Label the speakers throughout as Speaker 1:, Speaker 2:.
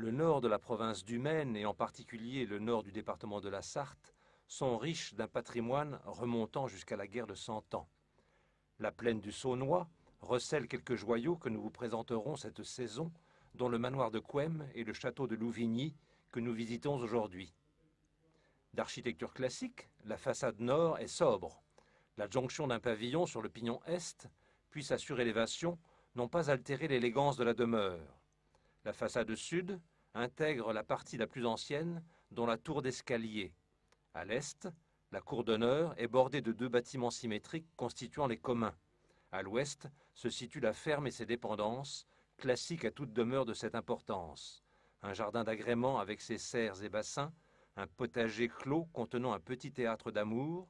Speaker 1: Le nord de la province du Maine, et en particulier le nord du département de la Sarthe, sont riches d'un patrimoine remontant jusqu'à la guerre de Cent Ans. La plaine du Saunois recèle quelques joyaux que nous vous présenterons cette saison, dont le manoir de Couëmes et le château de Louvigny que nous visitons aujourd'hui. D'architecture classique, la façade nord est sobre. La jonction d'un pavillon sur le pignon est, puis sa surélévation, n'ont pas altéré l'élégance de la demeure. La façade sud intègre la partie la plus ancienne, dont la tour d'escalier. À l'est, la cour d'honneur est bordée de deux bâtiments symétriques constituant les communs. À l'ouest se situe la ferme et ses dépendances, classiques à toute demeure de cette importance. Un jardin d'agrément avec ses serres et bassins, un potager clos contenant un petit théâtre d'amour.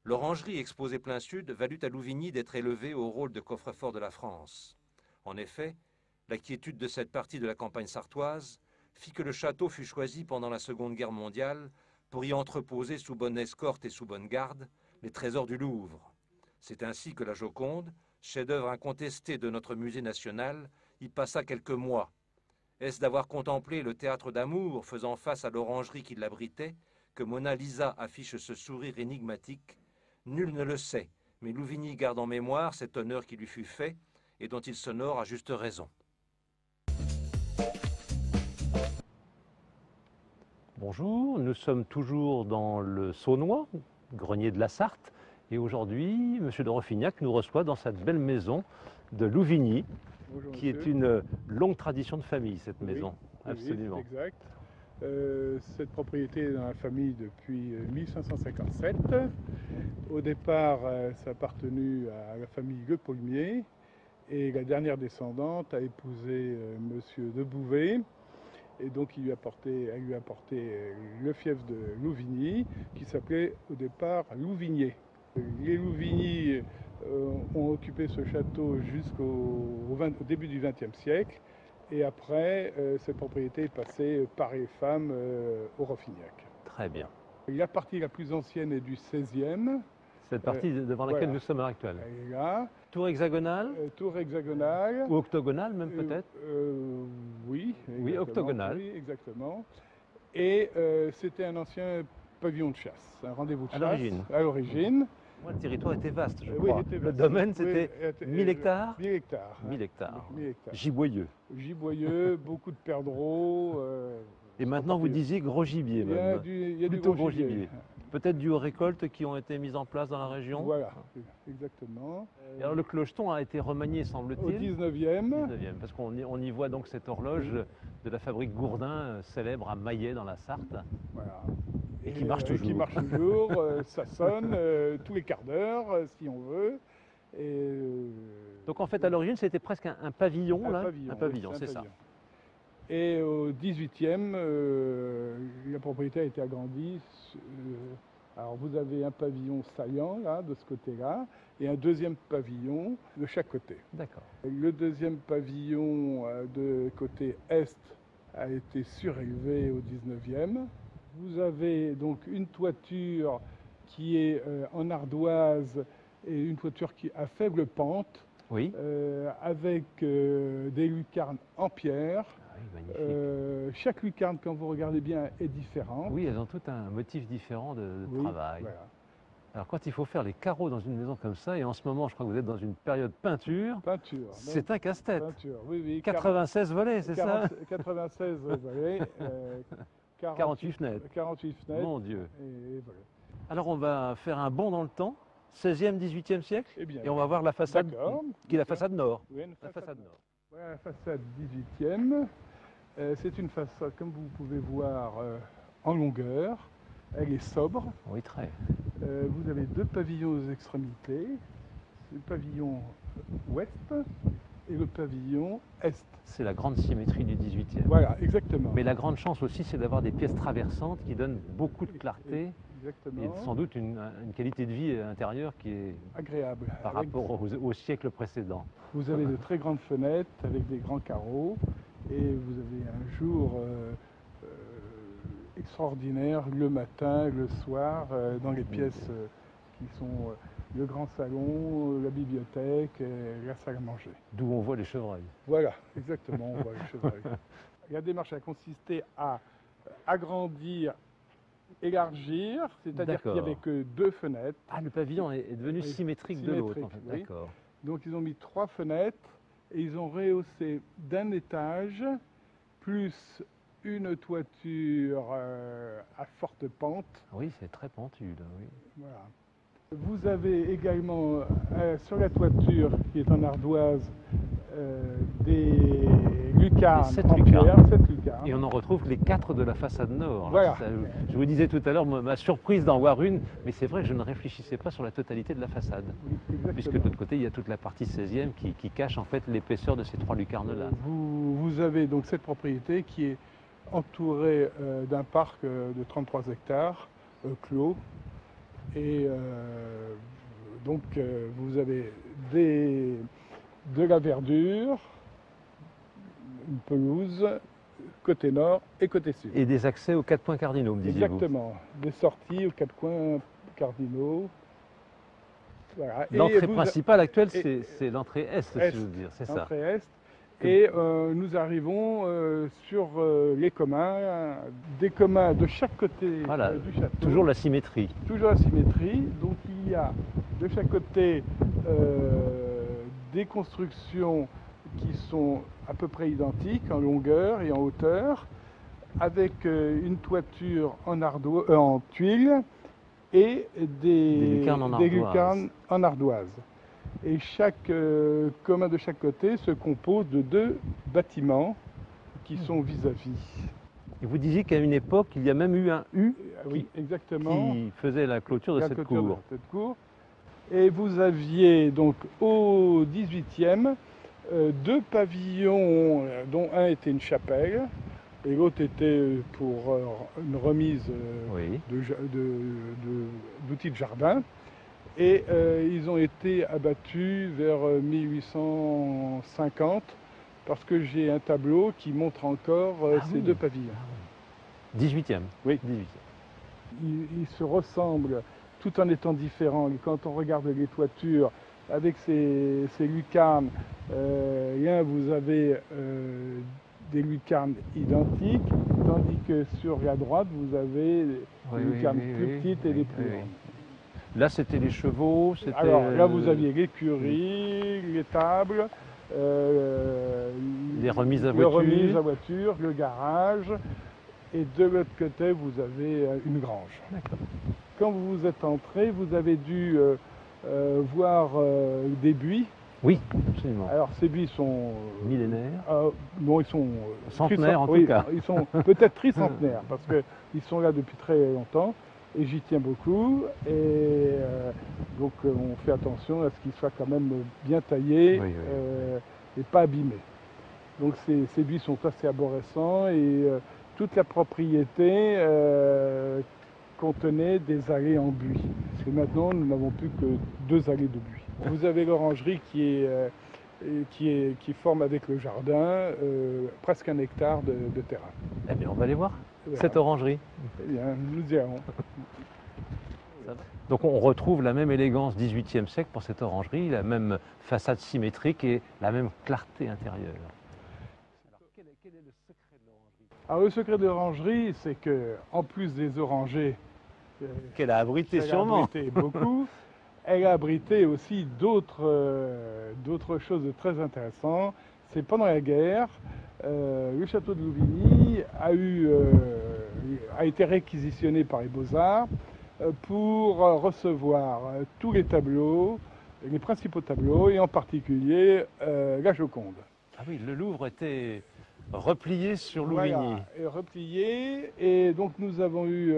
Speaker 1: L'orangerie exposée plein sud valut à Louvigny d'être élevée au rôle de coffre-fort de la France. En effet, la quiétude de cette partie de la campagne sartoise fit que le château fut choisi pendant la Seconde Guerre mondiale pour y entreposer sous bonne escorte et sous bonne garde les trésors du Louvre. C'est ainsi que la Joconde, chef-d'œuvre incontesté de notre musée national, y passa quelques mois. Est-ce d'avoir contemplé le théâtre d'amour faisant face à l'orangerie qui l'abritait que Mona Lisa affiche ce sourire énigmatique? Nul ne le sait, mais Louvigny garde en mémoire cet honneur qui lui fut fait et dont il s'honore à juste raison.
Speaker 2: Bonjour, nous sommes toujours dans le Saunois, grenier de la Sarthe, et aujourd'hui, M. de Roffignac nous reçoit dans cette belle maison de Louvigny,
Speaker 3: Bonjour,
Speaker 2: qui
Speaker 3: monsieur.
Speaker 2: est une longue tradition de famille, cette
Speaker 3: Oui,
Speaker 2: maison.
Speaker 3: oui,
Speaker 2: Absolument.
Speaker 3: c'est exact. Cette propriété est dans la famille depuis 1557. Au départ, ça a appartenu à la famille Le Paulmier, et la dernière descendante a épousé monsieur de Bouvet. Et donc elle lui a apporté le fief de Louvigny, qui s'appelait au départ Louvigné. Les Louvigny ont occupé ce château jusqu'au début du XXe siècle. Et après, cette propriété est passée par les femmes au Roffignac.
Speaker 2: Très bien.
Speaker 3: La partie la plus ancienne est du XVIe.
Speaker 2: Cette partie devant laquelle
Speaker 3: voilà.
Speaker 2: nous sommes à l'heure actuelle.
Speaker 3: Elle est là.
Speaker 2: Tour hexagonale
Speaker 3: Tour hexagonale.
Speaker 2: ou octogonale même peut-être
Speaker 3: Oui.
Speaker 2: Oui, octogonale.
Speaker 3: Oui, exactement. Et c'était un ancien pavillon de chasse, un rendez-vous de chasse. À l'origine.
Speaker 2: Ouais, le territoire était vaste, je
Speaker 3: Oui,
Speaker 2: crois.
Speaker 3: était
Speaker 2: Le
Speaker 3: vaste.
Speaker 2: domaine, c'était
Speaker 3: Oui,
Speaker 2: 1000 hectares
Speaker 3: 1000 hectares.
Speaker 2: 1000 hectares.
Speaker 3: 1000 hectares.
Speaker 2: Giboyeux.
Speaker 3: Giboyeux, beaucoup de perdreaux.
Speaker 2: Et maintenant, vous disiez gros gibier même.
Speaker 3: Il y a du
Speaker 2: Plutôt
Speaker 3: gros
Speaker 2: gros
Speaker 3: gibier.
Speaker 2: gibier. Peut-être dû aux récoltes qui ont été mises en place dans la région.
Speaker 3: Voilà, exactement.
Speaker 2: Et alors le clocheton a été remanié, semble-t-il.
Speaker 3: Au 19e.
Speaker 2: Parce qu'on y voit donc cette horloge de la fabrique Gourdin, célèbre à Maillet dans la Sarthe.
Speaker 3: Voilà.
Speaker 2: Et qui marche toujours.
Speaker 3: Qui marche toujours, ça sonne tous les quarts d'heure, si on veut.
Speaker 2: Donc en fait, à l'origine, c'était presque un pavillon. Un pavillon,
Speaker 3: oui,
Speaker 2: c'est ça.
Speaker 3: Et au 18e, la propriété a été agrandie. Alors vous avez un pavillon saillant, là, de ce côté-là, et un deuxième pavillon de chaque côté.
Speaker 2: D'accord.
Speaker 3: Le deuxième pavillon de côté est a été surélevé au 19e. Vous avez donc une toiture qui est en ardoise et une toiture qui a faible pente,
Speaker 2: oui.
Speaker 3: avec des lucarnes en pierre.
Speaker 2: Ah oui, magnifique.
Speaker 3: Chaque lucarne, quand vous regardez bien, est différente.
Speaker 2: Oui, elles ont tout un motif différent de travail.
Speaker 3: Voilà.
Speaker 2: Alors quand il faut faire les carreaux dans une maison comme ça, et en ce moment je crois que vous êtes dans une période peinture, c'est un casse-tête.
Speaker 3: Oui.
Speaker 2: 96 volets, c'est ça?
Speaker 3: 96 volets.
Speaker 2: 48 fenêtres.
Speaker 3: 48 fenêtres.
Speaker 2: Mon Dieu.
Speaker 3: Et voilà.
Speaker 2: Alors on va faire un bond dans le temps, 16e, 18e siècle,
Speaker 3: Eh bien,
Speaker 2: et on va voir la façade, qui est la façade nord.
Speaker 3: Oui,
Speaker 2: la façade nord.
Speaker 3: Voilà la façade 18e. C'est une façade, comme vous pouvez voir, en longueur. Elle est sobre.
Speaker 2: Oui, très.
Speaker 3: Vous avez deux pavillons aux extrémités. Le pavillon ouest et le pavillon est.
Speaker 2: C'est la grande symétrie du 18e.
Speaker 3: Voilà, exactement.
Speaker 2: Mais la grande chance aussi, c'est d'avoir des pièces traversantes qui donnent beaucoup de clarté.
Speaker 3: Exactement.
Speaker 2: Et sans doute une qualité de vie intérieure qui est
Speaker 3: agréable
Speaker 2: par rapport au siècle précédent.
Speaker 3: Vous avez de très grandes fenêtres avec des grands carreaux et vous avez un jour extraordinaire le matin, le soir, dans les pièces qui sont le grand salon, la bibliothèque, et la salle à manger.
Speaker 2: D'où on voit les chevreuils.
Speaker 3: Voilà, exactement, on voit les chevreuils. La démarche a consisté à agrandir, élargir, c'est-à-dire qu'il n'y avait que 2 fenêtres.
Speaker 2: Ah, le pavillon est devenu
Speaker 3: Oui,
Speaker 2: symétrique de l'autre, en fait.
Speaker 3: oui.
Speaker 2: D'accord.
Speaker 3: Donc ils ont mis 3 fenêtres et ils ont rehaussé d'un étage, plus une toiture à forte pente.
Speaker 2: Oui, c'est très pentu, là, oui.
Speaker 3: Voilà. Vous avez également sur la toiture, qui est en ardoise, des lucarnes
Speaker 2: Et 7
Speaker 3: en
Speaker 2: lucarnes.
Speaker 3: pierre, 7 lucarnes.
Speaker 2: Et on en retrouve les 4 de la façade nord.
Speaker 3: Voilà.
Speaker 2: Ça, je vous disais tout à l'heure, ma surprise d'en voir une, mais c'est vrai, je ne réfléchissais pas sur la totalité de la façade.
Speaker 3: Oui, exactement.
Speaker 2: Puisque de l'autre côté, il y a toute la partie 16e qui cache en fait l'épaisseur de ces 3 lucarnes-là.
Speaker 3: Vous avez donc cette propriété qui est entourée d'un parc de 33 hectares clos. Et donc vous avez de la verdure, une pelouse, côté nord et côté sud.
Speaker 2: Et des accès aux 4 points cardinaux, me disiez-vous.
Speaker 3: Exactement, des sorties aux 4 coins cardinaux. Voilà.
Speaker 2: L'entrée principale actuelle,
Speaker 3: et-
Speaker 2: c'est l'entrée est, si
Speaker 3: est,
Speaker 2: je veux dire, c'est ça.
Speaker 3: L'entrée est. Et nous arrivons sur les communs, des communs de chaque côté
Speaker 2: Voilà,
Speaker 3: du château.
Speaker 2: toujours la symétrie.
Speaker 3: Toujours la symétrie. Donc il y a de chaque côté des constructions qui sont à peu près identiques en longueur et en hauteur, avec une toiture en tuiles et des lucarnes en ardoise. Et chaque commun de chaque côté se compose de 2 bâtiments qui sont vis-à-vis.
Speaker 2: Et vous disiez qu'à une époque, il y a même eu un U
Speaker 3: Oui, exactement.
Speaker 2: qui faisait la clôture de
Speaker 3: La
Speaker 2: cette
Speaker 3: clôture de
Speaker 2: cour.
Speaker 3: cette cour. Et vous aviez donc au 18e 2 pavillons, dont un était une chapelle et l'autre était pour une remise
Speaker 2: Oui.
Speaker 3: d'outils de jardin. Et ils ont été abattus vers 1850 parce que j'ai un tableau qui montre encore ces 2 pavillons.
Speaker 2: 18e.
Speaker 3: Oui.
Speaker 2: 18e.
Speaker 3: Ils se ressemblent tout en étant différents. Et quand on regarde les toitures avec ces lucarnes, vous avez des lucarnes identiques, tandis que sur la droite, vous avez des lucarnes plus petites et des plus grandes.
Speaker 2: Là, c'était les chevaux, c'était...
Speaker 3: Alors là, vous aviez l'écurie, les tables,
Speaker 2: les remises à
Speaker 3: voiture, le garage, et de l'autre côté, vous avez une grange. Quand vous êtes entré, vous avez dû voir des buis.
Speaker 2: Oui, absolument.
Speaker 3: Alors ces buis sont...
Speaker 2: millénaires.
Speaker 3: Non, ils sont...
Speaker 2: centenaires en tout cas.
Speaker 3: Ils sont peut-être tricentenaires, parce qu'ils sont là depuis très longtemps. Et j'y tiens beaucoup, et donc on fait attention à ce qu'ils soient quand même bien taillés et pas abîmés. Donc ces buis sont assez arborescents et toute la propriété contenait des allées en buis. Et maintenant nous n'avons plus que 2 allées de buis. Vous avez l'orangerie qui forme avec le jardin presque 1 hectare de terrain.
Speaker 2: Eh bien on va aller voir
Speaker 3: Voilà.
Speaker 2: cette orangerie.
Speaker 3: Eh bien, nous y allons.
Speaker 2: Donc on retrouve la même élégance 18e siècle pour cette orangerie, la même façade symétrique et la même clarté intérieure. Alors quel est le secret de l'orangerie?
Speaker 3: Alors le secret de l'orangerie, c'est que en plus des orangers
Speaker 2: Qu'elle a abrité
Speaker 3: qu'elle a
Speaker 2: sûrement.
Speaker 3: abrité beaucoup, elle a abrité aussi d'autres choses de très intéressantes. C'est pendant la guerre, le château de Louvigny a été réquisitionné par les Beaux-Arts pour recevoir tous les tableaux, les principaux tableaux, et en particulier la Joconde.
Speaker 2: Ah oui, le Louvre était replié sur Louvigny.
Speaker 3: Voilà, et replié, et donc nous avons eu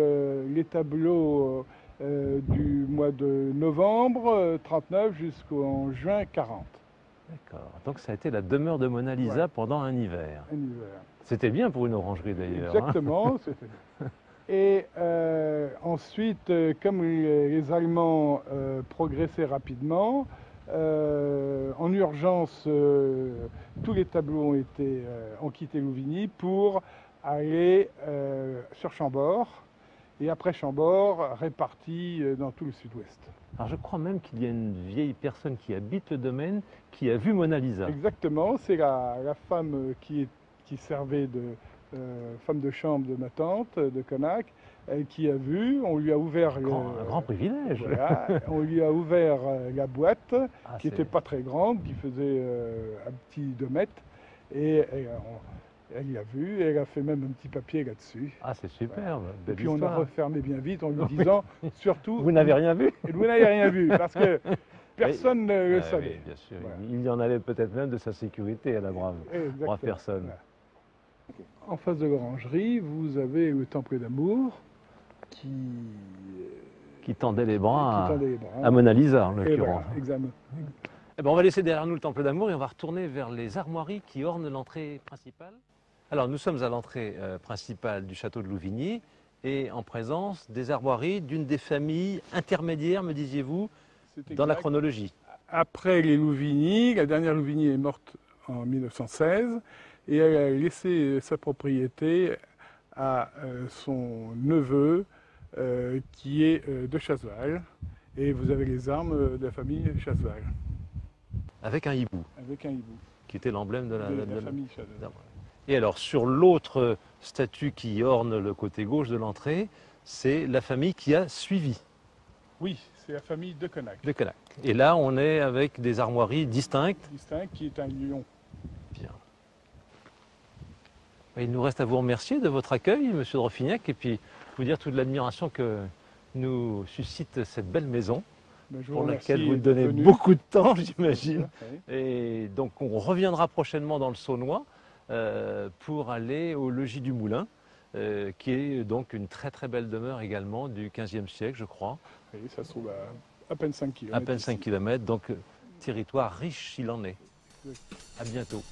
Speaker 3: les tableaux du mois de novembre 39 jusqu'en juin 40.
Speaker 2: D'accord. Donc ça a été la demeure de Mona Lisa pendant un hiver.
Speaker 3: Un hiver.
Speaker 2: C'était bien pour une orangerie d'ailleurs.
Speaker 3: Exactement, c'était bien. Et ensuite, comme les Allemands progressaient rapidement, en urgence, tous les tableaux ont quitté Louvigny pour aller sur Chambord. et après Chambord, répartis dans tout le sud-ouest.
Speaker 2: Alors je crois même qu'il y a une vieille personne qui habite le domaine qui a vu Mona Lisa.
Speaker 3: Exactement, c'est la femme qui servait de femme de chambre de ma tante, de Connac, qui a vu, on lui a ouvert...
Speaker 2: Un grand privilège.
Speaker 3: Voilà, on lui a ouvert la boîte, qui
Speaker 2: c'est-
Speaker 3: n'était pas très grande, qui faisait un petit 2 mètres, et elle l'a vu, et elle a fait même un petit papier là-dessus.
Speaker 2: Ah, c'est superbe.
Speaker 3: Et
Speaker 2: Belle
Speaker 3: puis on a
Speaker 2: histoire.
Speaker 3: refermé bien vite en lui disant, surtout,
Speaker 2: Vous n'avez rien vu?
Speaker 3: vous n'avez rien vu, parce que personne ne le
Speaker 2: Ah oui,
Speaker 3: savait.
Speaker 2: bien sûr.
Speaker 3: Voilà.
Speaker 2: Il y en allait peut-être même de sa sécurité à la brave.
Speaker 3: Exactement.
Speaker 2: 3 personnes.
Speaker 3: Voilà. En face de l'orangerie, vous avez le temple d'amour
Speaker 2: Qui tendait les bras,
Speaker 3: qui tendait les bras.
Speaker 2: à Mona Lisa, en
Speaker 3: Et
Speaker 2: l'occurrence.
Speaker 3: voilà, examen.
Speaker 2: Eh ben, on va laisser derrière nous le temple d'amour et on va retourner vers les armoiries qui ornent l'entrée principale. Alors nous sommes à l'entrée principale du château de Louvigny et en présence des armoiries d'une des familles intermédiaires, me disiez-vous,
Speaker 3: C'est
Speaker 2: dans la
Speaker 3: exact.
Speaker 2: chronologie.
Speaker 3: Après les Louvigny, la dernière Louvigny est morte en 1916 et elle a laissé sa propriété à son neveu qui est de Chasseval. Et vous avez les armes de la famille Chasseval,
Speaker 2: Avec un hibou,
Speaker 3: avec un hibou
Speaker 2: qui était l'emblème de la...
Speaker 3: de la famille Chasseval.
Speaker 2: Et alors, sur l'autre statue qui orne le côté gauche de l'entrée, c'est la famille qui a suivi,
Speaker 3: Oui, c'est la famille de Connac,
Speaker 2: de Connac. Et là, on est avec des armoiries distinctes.
Speaker 3: distinct, qui est un lion.
Speaker 2: Bien. Il nous reste à vous remercier de votre accueil, Monsieur de Roffignac, et puis vous dire toute l'admiration que nous suscite cette belle maison,
Speaker 3: Ben, je vous
Speaker 2: pour
Speaker 3: remercie
Speaker 2: laquelle vous
Speaker 3: d'être
Speaker 2: donnez
Speaker 3: venu.
Speaker 2: beaucoup de temps, j'imagine.
Speaker 3: Oui.
Speaker 2: Et donc, on reviendra prochainement dans le Saunois pour aller au logis du Moulin, qui est donc une très très belle demeure également du XVe siècle, je crois.
Speaker 3: Oui, ça se trouve à peine 5 km.
Speaker 2: À peine 5 km, donc territoire riche s'il en est.
Speaker 3: Oui.
Speaker 2: À bientôt.